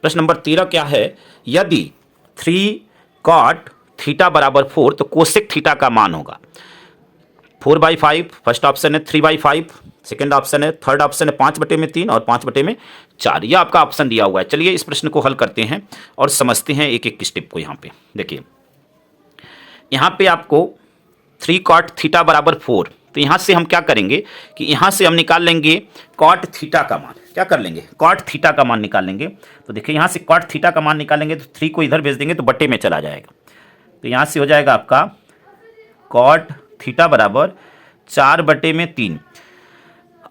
प्रश्न नंबर 13 क्या है? यदि 3 cot थीटा बराबर 4 तो कोसेक थीटा का मान होगा 4/5। फर्स्ट ऑप्शन है 3/5, सेकेंड ऑप्शन है, थर्ड ऑप्शन है 5/3 और 5/4। यह आपका ऑप्शन दिया हुआ है। चलिए इस प्रश्न को हल करते हैं और समझते हैं एक एक स्टेप को। यहाँ पे देखिए, यहाँ पे आपको 3 cot थीटा बराबर 4, तो यहाँ से हम क्या करेंगे कि यहाँ से हम निकाल लेंगे cot थीटा का मान। क्या कर लेंगे? cot थीटा का मान निकाल लेंगे। तो देखिए यहाँ से cot थीटा का मान निकालेंगे तो 3 को इधर भेज देंगे तो बटे में चला जाएगा। तो यहाँ से हो जाएगा आपका cot थीटा बराबर 4/3।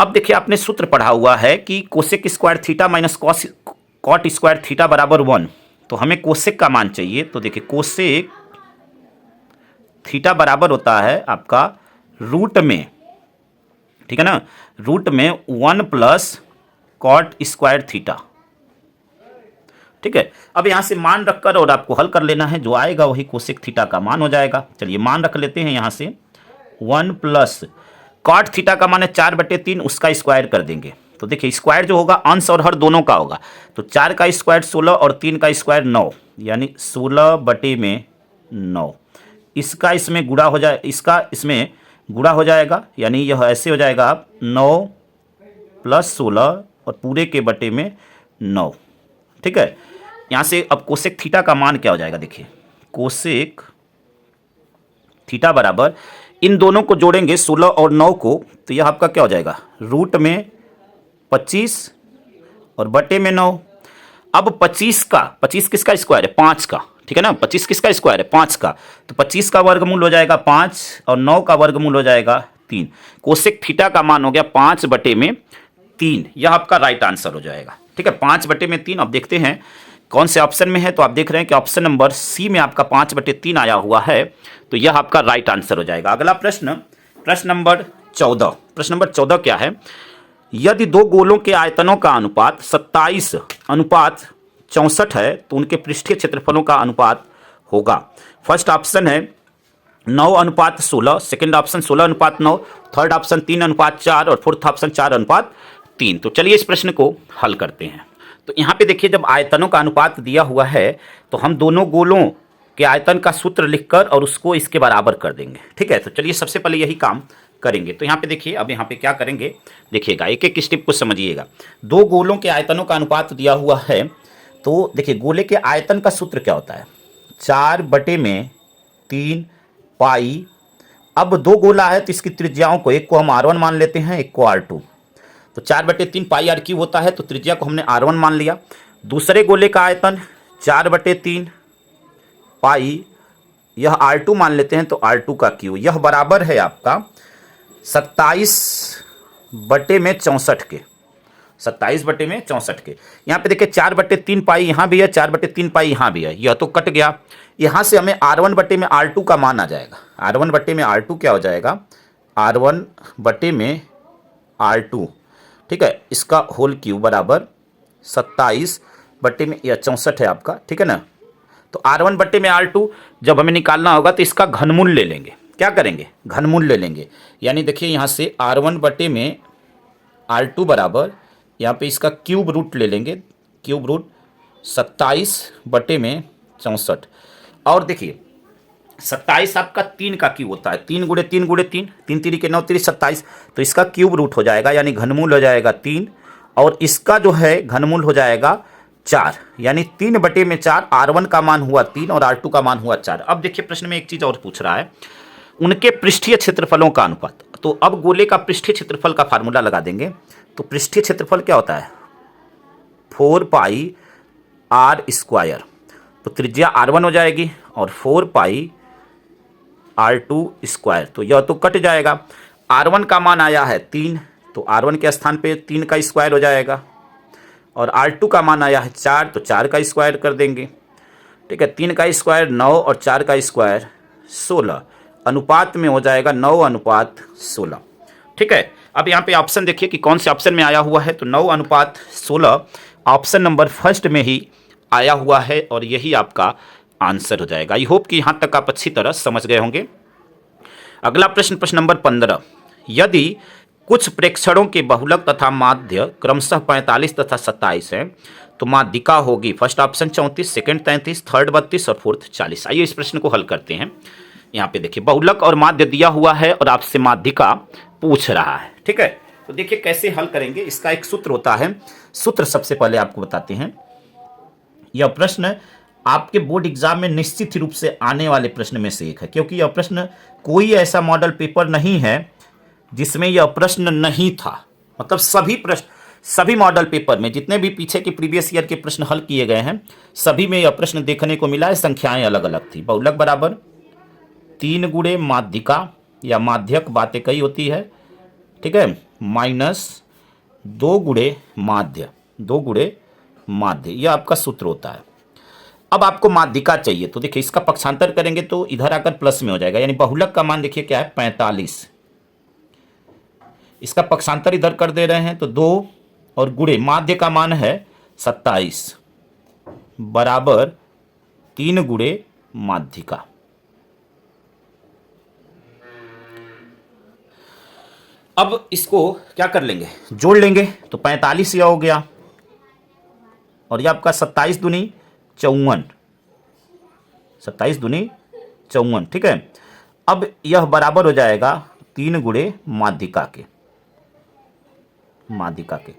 अब देखिए आपने सूत्र पढ़ा हुआ है कि cosec square theta minus cot square theta बराबर 1। तो हमें कोसेक का मान चाहिए। तो देखिए कोसेक थीटा बराबर होता है आपका रूट में, ठीक है ना, रूट में 1 प्लस कॉट स्क्वायर थीटा। ठीक है। अब यहां से मान रखकर और आपको हल कर लेना है, जो आएगा वही कोसेक थीटा का मान हो जाएगा। चलिए मान रख लेते हैं यहां से 1 प्लस कॉट थीटा का मान है 4/3, उसका स्क्वायर कर देंगे। तो देखिए स्क्वायर जो होगा अंश और हर दोनों का होगा। तो 4 का स्क्वायर 16 और 3 का स्क्वायर 9, यानी 16/9। इसका इसमें गुणा हो जाए, इसका इसमें गुणा हो जाएगा, यानी यह ऐसे हो जाएगा आप 9 प्लस 16 और पूरे के बटे में 9। ठीक है। यहाँ से अब कोसेक थीटा का मान क्या हो जाएगा? देखिए कोसेक थीटा बराबर, इन दोनों को जोड़ेंगे 16 और 9 को, तो यह आपका क्या हो जाएगा? रूट में 25 और बटे में 9। अब 25 किसका स्क्वायर है? 5 का। ठीक है ना। 25 किसका स्क्वायर है? 5 का। तो 25 का वर्गमूल हो जाएगा 5 और 9 का वर्गमूल हो जाएगा 3। कोसेक थीटा का मान हो गया 5/3। यह आपका राइट आंसर हो जाएगा। ठीक है, 5/3। अब देखते हैं कौन से ऑप्शन में है। तो आप देख रहे हैं कि ऑप्शन नंबर सी में आपका 5/3 आया हुआ है, तो यह आपका राइट आंसर हो जाएगा। अगला प्रश्न, प्रश्न नंबर 14। प्रश्न नंबर 14 क्या है? यदि दो गोलों के आयतनों का अनुपात 27:64 है तो उनके पृष्ठीय क्षेत्रफलों का अनुपात होगा। फर्स्ट ऑप्शन है 9:16, सेकेंड ऑप्शन 16:9, थर्ड ऑप्शन 3:4 और फोर्थ ऑप्शन 4:3। तो चलिए इस प्रश्न को हल करते हैं। तो यहाँ पे देखिए जब आयतनों का अनुपात दिया हुआ है तो हम दोनों गोलों के आयतन का सूत्र लिखकर और उसको इसके बराबर कर देंगे। ठीक है। तो चलिए सबसे पहले यही काम करेंगे। तो यहाँ पे देखिए, अब यहाँ पे क्या करेंगे देखिएगा, एक एक स्टेप को समझिएगा। दो गोलों के आयतनों का अनुपात दिया हुआ है, तो देखिए गोले के आयतन का सूत्र क्या होता है? 4/3 पाई। अब दो गोला है तो इसकी त्रिज्याओं को, एक को हम R1 मान लेते हैं, एक को R2। तो 4/3 पाई R क्यूब होता है, तो त्रिज्या को हमने R1 मान लिया। दूसरे गोले का आयतन 4/3 पाई, यह R2 मान लेते हैं, तो R2 का क्यूब। यह बराबर है आपका 27/64 के। 27/64 के। यहाँ पे देखिए 4/3 पाई यहाँ भी है, 4/3 पाई यहाँ भी है, यह तो कट गया। यहाँ से हमें R1/R2 का मान आ जाएगा। R1/R2 क्या हो जाएगा, R1/R2, ठीक है, इसका होल क्यूब बराबर 27/64 है आपका, ठीक है ना। तो R1/R2 जब हमें निकालना होगा तो इसका घनमूल ले लेंगे। क्या करेंगे, घनमूल ले लेंगे। यानी देखिए यहाँ से R1/R2 बराबर, यहाँ पे इसका क्यूब रूट ले लेंगे, क्यूब रूट 27/64। और देखिए 27 आपका 3 का क्यूब होता है, 3 गुणे 3 गुणे 3, 3 3 के 9 3 27, तो इसका क्यूब रूट हो जाएगा, यानी घनमूल हो जाएगा 3, और इसका जो है घनमूल हो जाएगा 4, यानी 3/4। R1 का मान हुआ 3 और R2 का मान हुआ 4। अब देखिए प्रश्न में एक चीज और पूछ रहा है, उनके पृष्ठीय क्षेत्रफलों का अनुपात। तो अब गोले का पृष्ठीय क्षेत्रफल का फार्मूला लगा देंगे। तो पृष्ठीय क्षेत्रफल क्या होता है, 4πr²। तो त्रिज्या R1 हो जाएगी और 4πr²। तो यह तो कट जाएगा। R1 का मान आया है 3, तो R1 के स्थान पे 3 का स्क्वायर हो जाएगा, और R2 का मान आया है 4, तो 4 का स्क्वायर कर देंगे, ठीक है। 3 का स्क्वायर 9 और 4 का स्क्वायर 16, अनुपात में हो जाएगा 9:16, ठीक है। अब यहाँ पे ऑप्शन देखिए कि कौन से ऑप्शन में आया हुआ है, तो 9:16 ऑप्शन नंबर फर्स्ट में ही आया हुआ है, और यही आपका आंसर हो जाएगा। आई होप कि यहाँ तक आप अच्छी तरह समझ गए होंगे। अगला प्रश्न, प्रश्न नंबर 15, यदि कुछ प्रेक्षणों के बहुलक तथा माध्य क्रमशः 45 तथा 27 है तो माध्यिका होगी। फर्स्ट ऑप्शन 34, सेकंड 33, थर्ड 32 और फोर्थ 40। आइए इस प्रश्न को हल करते हैं। यहाँ पे देखिए बहुलक और माध्य दिया हुआ है और आपसे माध्यिका पूछ रहा है, ठीक है। तो देखिए कैसे हल करेंगे, इसका एक सूत्र होता है। सूत्र सबसे पहले आपको बताते हैं। यह प्रश्न आपके बोर्ड एग्जाम में निश्चित रूप से आने वाले प्रश्न में से एक है, क्योंकि यह प्रश्न कोई ऐसा मॉडल पेपर नहीं है जिसमें यह प्रश्न नहीं था। मतलब सभी प्रश्न, सभी मॉडल पेपर में जितने भी पीछे के प्रीवियस ईयर के प्रश्न हल किए गए हैं, सभी में यह प्रश्न देखने को मिला है। संख्याएं अलग अलग थी। बहुलक बराबर 3 गुणे माध्यिका या माध्यक, बातें कई होती है, ठीक है, माइनस 2 गुणे माध्य, 2 गुणे माध्य, यह आपका सूत्र होता है। अब आपको माध्यिका चाहिए, तो देखिए इसका पक्षांतर करेंगे तो इधर आकर प्लस में हो जाएगा, यानी बहुलक का मान देखिए क्या है 45, इसका पक्षांतर इधर कर दे रहे हैं तो 2, और गुणे माध्य का मान है 27 बराबर 3 गुणे माध्यिका। अब इसको क्या कर लेंगे, जोड़ लेंगे, तो 45 यह हो गया, और यह आपका 27 दूनी 54, 27 दूनी 54, ठीक है। अब यह बराबर हो जाएगा 3 गुणे माध्यिका के, माध्यिका के।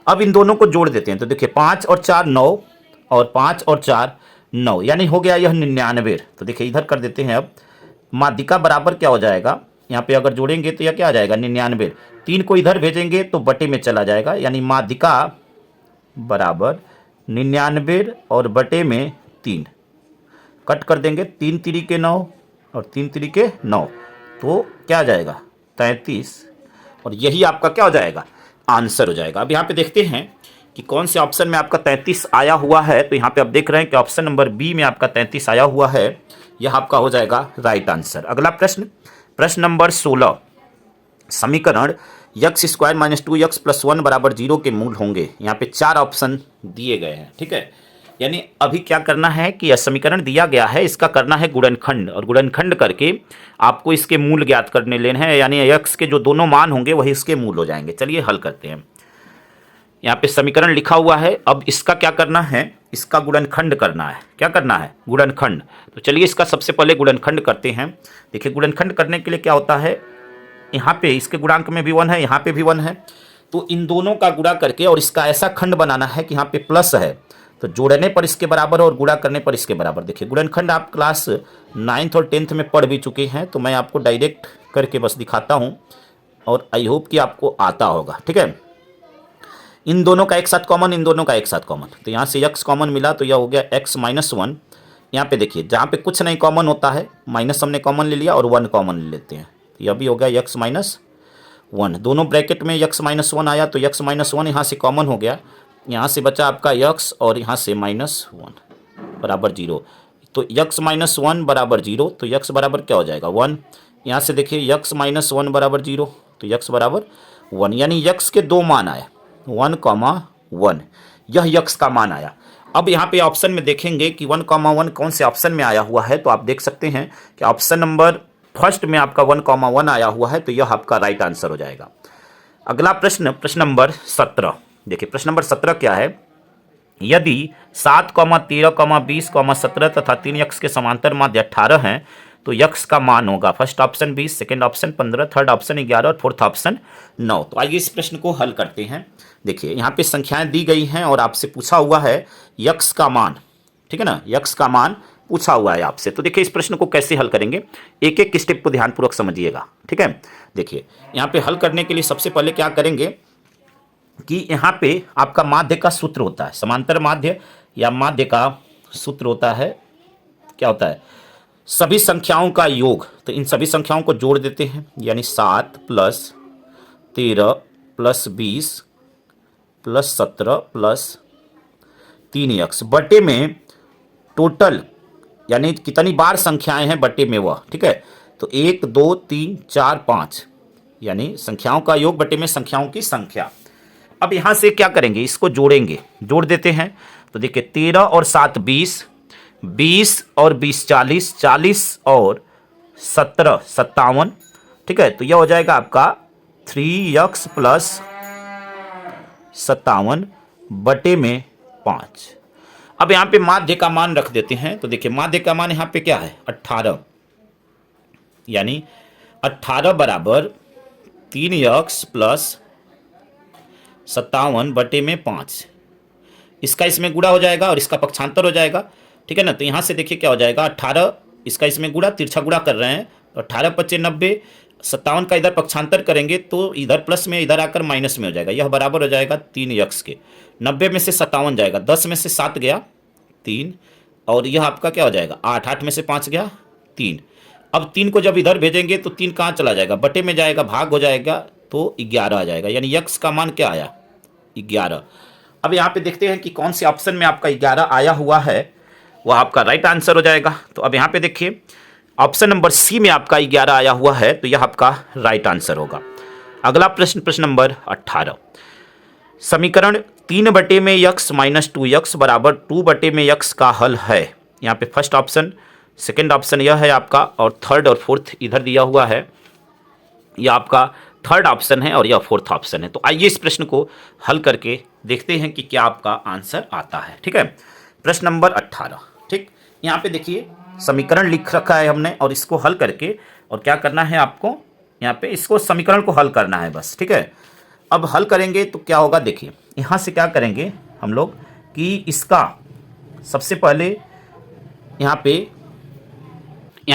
अब इन दोनों को जोड़ देते हैं, तो देखिए 5 और 4 9, और 5 और 4 9, यानी हो गया यह 99। तो देखिए इधर कर देते हैं। अब माध्यिका बराबर क्या हो जाएगा, यहाँ पे अगर जोड़ेंगे तो यह क्या आ जाएगा 99, 3 को इधर भेजेंगे तो बटे में चला जाएगा, यानी माध्यिका बराबर 99 और बटे में 3, कट कर देंगे, 3 3 के 9 और 3 3 के 9, तो क्या आ जाएगा 33, और यही आपका क्या हो जाएगा आंसर हो जाएगा। अब यहाँ पे देखते हैं कि कौन से ऑप्शन में आपका 33 आया हुआ है। तो यहाँ पे आप देख रहे हैं कि ऑप्शन नंबर बी में आपका 33 आया हुआ है, यह आपका हो जाएगा राइट आंसर। अगला प्रश्न, प्रश्न नंबर 16, समीकरण x² - 2x + 1 = 0 के मूल होंगे। यहाँ पे 4 ऑप्शन दिए गए हैं, ठीक है। यानी अभी क्या करना है कि यह समीकरण दिया गया है, इसका करना है गुणनखंड, और गुणनखंड करके आपको इसके मूल ज्ञात करने लेने हैं, यानी x के जो दोनों मान होंगे वही इसके मूल हो जाएंगे। चलिए हल करते हैं। यहाँ पे समीकरण लिखा हुआ है, अब इसका क्या करना है, इसका गुणनखंड करना है। क्या करना है, गुणनखंड। तो चलिए इसका सबसे पहले गुणनखंड करते हैं। देखिए गुणनखंड करने के लिए क्या होता है, यहाँ पे इसके गुणांक में भी 1 है, यहाँ पे भी 1 है, तो इन दोनों का गुणा करके और इसका ऐसा खंड बनाना है कि यहाँ पे प्लस है, तो जोड़ने पर इसके बराबर और गुणा करने पर इसके बराबर। देखिए गुणनखंड आप क्लास 9th और 10th में पढ़ भी चुके हैं, तो मैं आपको डायरेक्ट करके बस दिखाता हूँ, और आई होप कि आपको आता होगा, ठीक है। इन दोनों का एक साथ कॉमन, इन दोनों का एक साथ कॉमन, तो यहाँ से x कॉमन मिला तो यह हो गया x - 1। यहाँ पे देखिए जहाँ पे कुछ नहीं कॉमन होता है, माइनस हमने कॉमन ले लिया और 1 कॉमन ले लेते हैं, तो यह भी हो गया x - 1, दोनों ब्रैकेट में x माइनस 1 आया तो x माइनस 1 यहाँ से कॉमन हो गया, यहाँ से बचा आपका x और यहाँ से -1 बराबर 0। तो x माइनस 1 बराबर 0, तो x बराबर क्या हो जाएगा 1। यहाँ से देखिए x माइनस 1 बराबर 0, तो x बराबर 1, यानी x के दो मान आए 1,1, यह x का मान आया। अब यहाँ पे ऑप्शन में देखेंगे कि 1,1 कौन से ऑप्शन में आया हुआ है, तो आप देख सकते हैं कि ऑप्शन नंबर फर्स्ट में आपका 1,1 आया हुआ है, तो यह आपका राइट आंसर हो जाएगा। अगला प्रश्न, प्रश्न नंबर 17। देखिए प्रश्न नंबर 17 क्या है, यदि 7, 13, 20, 17 तथा 3x के समांतर माध्य 18 हैं तो x का मान होगा first option 20, second option 15, third option 11 और फोर्थ ऑप्शन 9। तो आइए इस प्रश्न को हल करते हैं। देखिए यहाँ पे संख्याएं दी गई हैं और आपसे पूछा हुआ है x का मान, ठीक है ना, x का मान पूछा हुआ है आपसे। तो देखिए इस प्रश्न को कैसे हल करेंगे, एक एक स्टेप को ध्यानपूर्वक समझिएगा, ठीक है। देखिए यहाँ पे हल करने के लिए सबसे पहले क्या करेंगे कि यहाँ पे आपका माध्य का सूत्र होता है, समांतर माध्य या माध्य का सूत्र होता है, क्या होता है, सभी संख्याओं का योग। तो इन सभी संख्याओं को जोड़ देते हैं, यानी 7 + 13 + 20 + 17 + 3x बटे में टोटल, यानी कितनी बार संख्याएं हैं बटे में वह, ठीक है। तो 1, 2, 3, 4, 5, यानी संख्याओं का योग बटे में संख्याओं की संख्या। अब यहाँ से क्या करेंगे, इसको जोड़ेंगे, जोड़ देते हैं। तो देखिए 13 और 7 20, 20 और 20 40, 40 और 17 57, ठीक है। तो यह हो जाएगा आपका 3x + 57 बटे में 5। अब यहाँ पे माध्य का मान रख देते हैं। तो देखिए माध्य का मान यहाँ पे क्या है 18, यानी 18 बराबर 3x + 57 बटे में 5। इसका इसमें गुणा हो जाएगा और इसका पक्षांतर हो जाएगा, ठीक है ना। तो यहाँ से देखिए क्या हो जाएगा 18, इसका इसमें गुणा, तिरछा गुणा कर रहे हैं, तो 18 × 5 = 90, 57 का इधर पक्षांतर करेंगे तो इधर प्लस में इधर आकर माइनस में हो जाएगा, यह बराबर हो जाएगा 3x के। 90 में से 57 जाएगा, 10 में से 7 गया 3, और यह आपका क्या हो जाएगा 8, 8 में से 5 गया 3। अब 3 को जब इधर भेजेंगे तो 3 कहाँ चला जाएगा, बटे में जाएगा, भाग हो जाएगा, तो 11 आ जाएगा, यानी x का मान क्या आया 11। अब यहाँ पे देखते हैं कि कौन से ऑप्शन में आपका 11 आया हुआ है, वह आपका राइट आंसर हो जाएगा। तो अब यहाँ पे देखिए ऑप्शन नंबर सी में आपका 11 आया हुआ है, तो यह आपका राइट आंसर होगा। अगला प्रश्न, प्रश्न नंबर 18। समीकरण 3 बटे में x - 2x बराबर 2 बटे में x का हल है। यहाँ पे फर्स्ट ऑप्शन, सेकंड ऑप्शन यह है आपका, और थर्ड और फोर्थ इधर दिया हुआ है, यह आपका थर्ड ऑप्शन है और यह फोर्थ ऑप्शन है। तो आइए इस प्रश्न को हल करके देखते हैं कि क्या आपका आंसर आता है, ठीक है। प्रश्न नंबर 18, ठीक, यहाँ पे देखिए समीकरण लिख रखा है हमने, और इसको हल करके और क्या करना है आपको, यहाँ पे इसको समीकरण को हल करना है बस, ठीक है। अब हल करेंगे तो क्या होगा, देखिए यहाँ से क्या करेंगे हम लोग कि इसका सबसे पहले यहाँ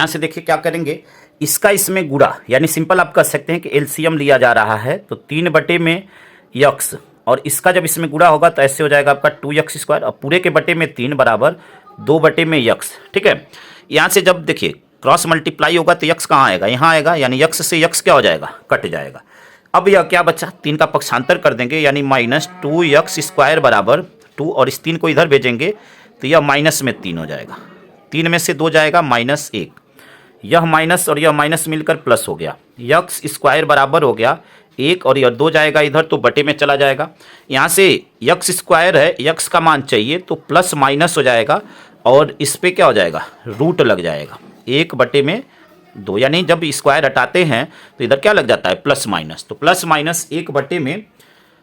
से देखिए क्या करेंगे, इसका इसमें गुणा, यानी सिंपल आप कह सकते हैं कि एलसीएम लिया जा रहा है। तो 3 बटे में x, और इसका जब इसमें गुणा होगा तो ऐसे हो जाएगा आपका 2x², और पूरे के बटे में 3 बराबर 2 बटे में x, ठीक है। यहाँ से जब देखिए क्रॉस मल्टीप्लाई होगा तो x कहाँ आएगा, यहाँ आएगा, यानी x से x क्या हो जाएगा, कट जाएगा। अब यह क्या बचा, 3 का पक्षांतर कर देंगे, यानी -2x² बराबर 2, और इस 3 को इधर भेजेंगे तो यह माइनस में 3 हो जाएगा, 3 में से 2 जाएगा -1, यह माइनस और यह माइनस मिलकर प्लस हो गया, x² बराबर हो गया 1, और यह 2 जाएगा इधर तो बटे में चला जाएगा। यहाँ से x² है, x का मान चाहिए, तो प्लस माइनस हो जाएगा, और इस पे क्या हो जाएगा, रूट लग जाएगा 1 बटे में 2, यानी जब स्क्वायर हटाते हैं तो इधर क्या लग जाता है प्लस माइनस, तो प्लस माइनस 1 बटे में,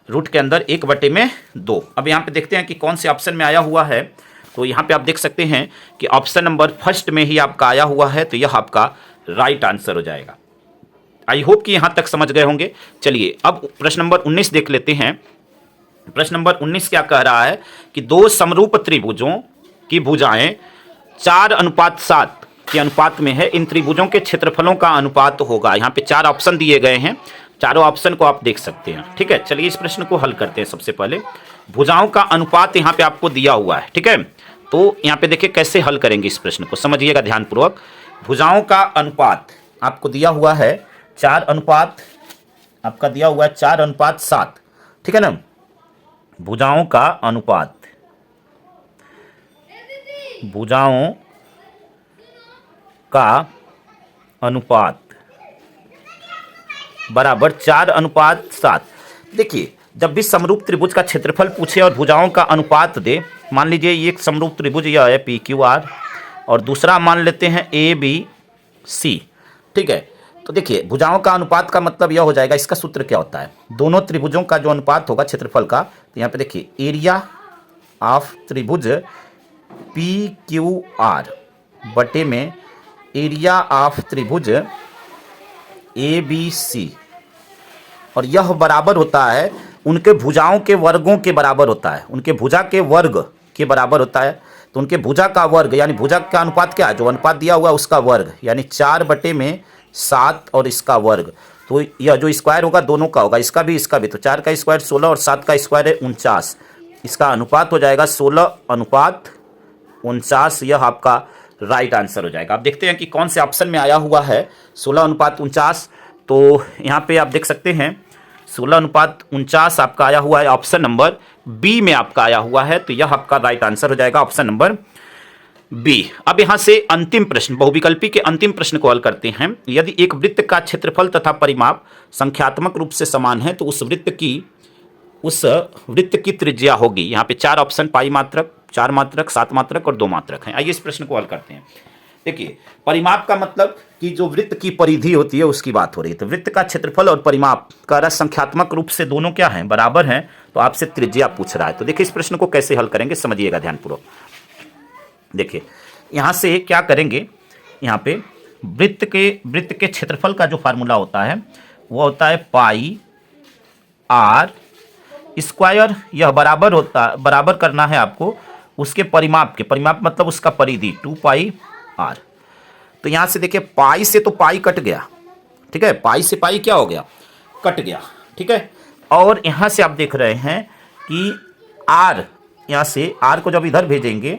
रूट के अंदर 1 बटे में 2। अब यहाँ पे देखते हैं कि कौन से ऑप्शन में आया हुआ है। तो यहाँ पे आप देख सकते हैं कि ऑप्शन नंबर फर्स्ट में ही आपका आया हुआ है, तो यह आपका राइट आंसर हो जाएगा। आई होप कि यहाँ तक समझ गए होंगे। चलिए अब प्रश्न नंबर 19 देख लेते हैं। प्रश्न नंबर 19 क्या कह रहा है कि दो समरूप त्रिभुजों की भुजाएं 4:7 के अनुपात में है, इन त्रिभुजों के क्षेत्रफलों का अनुपात होगा। यहाँ पे 4 ऑप्शन दिए गए हैं, चारों ऑप्शन को आप देख सकते हैं, ठीक है। चलिए इस प्रश्न को हल करते हैं। सबसे पहले भुजाओं का अनुपात यहाँ पे आपको दिया हुआ है, ठीक है। तो यहाँ पे देखिए कैसे हल करेंगे इस प्रश्न को, समझिएगा ध्यानपूर्वक। भुजाओं का अनुपात आपको दिया हुआ है 4:7, आपका दिया हुआ है 4:7, ठीक है ना। भुजाओं का अनुपात, भुजाओं का अनुपात बराबर 4:7। देखिए, जब भी समरूप त्रिभुज का क्षेत्रफल पूछे और भुजाओं का अनुपात दे, मान लीजिए ये एक समरूप त्रिभुज यह है PQR और दूसरा मान लेते हैं ABC, ठीक है। तो देखिए, भुजाओं का अनुपात का मतलब यह हो जाएगा, इसका सूत्र क्या होता है, दोनों त्रिभुजों का जो अनुपात होगा क्षेत्रफल का, तो यहाँ पे देखिए एरिया ऑफ त्रिभुज PQR बटे में एरिया ऑफ त्रिभुज ABC, और यह बराबर होता है उनके भुजाओं के वर्गों के बराबर होता है, उनके भुजा के वर्ग के बराबर होता है। तो उनके भुजा का वर्ग यानी भुजा का अनुपात क्या है, जो अनुपात दिया हुआ है उसका वर्ग, यानी 4/7 और इसका वर्ग। तो यह जो स्क्वायर होगा दोनों का होगा, इसका भी इसका भी, तो 4 का स्क्वायर 16 और 7 का स्क्वायर है 49। इसका अनुपात हो जाएगा 16:49। यह आपका राइट आंसर हो जाएगा। आप देखते हैं कि कौन से ऑप्शन में आया हुआ है 16:49। तो यहाँ पे आप देख सकते हैं 16:49 आपका आया हुआ है, ऑप्शन नंबर बी में आपका आया हुआ है। तो यह आपका राइट आंसर हो जाएगा, ऑप्शन नंबर बी। अब यहाँ से अंतिम प्रश्न, बहुविकल्पी के अंतिम प्रश्न को हल करते हैं। यदि एक वृत्त का क्षेत्रफल तथा परिमाप संख्यात्मक रूप से समान है तो उस वृत्त की त्रिज्या होगी। यहाँ पे 4 ऑप्शन, पाई मात्रक, 4 मात्रक, 7 मात्रक और 2 मात्रक हैं। आइए इस प्रश्न को हल करते हैं। देखिए, परिमाप का मतलब कि जो वृत्त की परिधि होती है उसकी बात हो रही है। तो वृत्त का क्षेत्रफल और परिमाप का रस संख्यात्मक रूप से दोनों क्या हैं, बराबर हैं। तो आपसे त्रिज्या पूछ रहा है। तो देखिए इस प्रश्न को कैसे हल करेंगे, समझिएगा ध्यानपूर्वक। देखिए यहाँ से क्या करेंगे, यहाँ पे वृत्त के क्षेत्रफल का जो फार्मूला होता है वो होता है पाई आर स्क्वायर। यह बराबर करना है आपको उसके परिमाप के, परिमाप मतलब उसका परिधि 2 पाई आर। तो यहाँ से देखिए पाई से तो पाई कट गया, ठीक है, पाई से पाई क्या हो गया, कट गया, ठीक है। और यहाँ से आप देख रहे हैं कि आर, यहाँ से आर को जब इधर भेजेंगे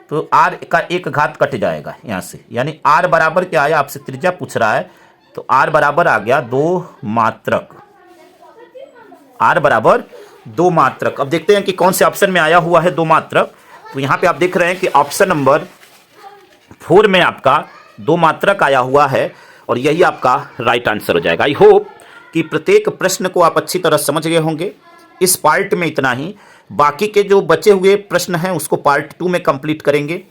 तो आर का एक घात कट जाएगा यहाँ से, यानी आर बराबर क्या आया, आपसे त्रिज्या पूछ रहा है। तो आर बराबर आ गया 2 मात्रक, आर बराबर 2 मात्रक। अब देखते हैं कि कौन से ऑप्शन में आया हुआ है 2 मात्रक। तो यहाँ पे आप देख रहे हैं कि ऑप्शन नंबर 4 में आपका 2 मात्रक आया हुआ है और यही आपका राइट आंसर हो जाएगा। आई होप कि प्रत्येक प्रश्न को आप अच्छी तरह समझ गए होंगे। इस पार्ट में इतना ही, बाकी के जो बचे हुए प्रश्न हैं उसको पार्ट 2 में कंप्लीट करेंगे,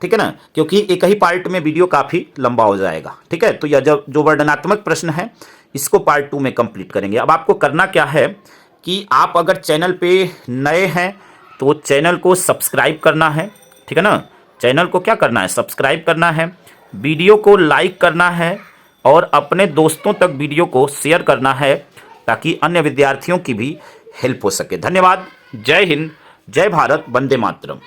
ठीक है ना, क्योंकि एक ही पार्ट में वीडियो काफ़ी लंबा हो जाएगा, ठीक है। तो यह जो वर्णनात्मक प्रश्न है इसको पार्ट 2 में कंप्लीट करेंगे। अब आपको करना क्या है कि आप अगर चैनल पे नए हैं तो चैनल को सब्सक्राइब करना है, ठीक है ना। चैनल को क्या करना है, सब्सक्राइब करना है, वीडियो को लाइक करना है और अपने दोस्तों तक वीडियो को शेयर करना है ताकि अन्य विद्यार्थियों की भी हेल्प हो सके। धन्यवाद। जय हिंद, जय भारत, वंदे मातरम।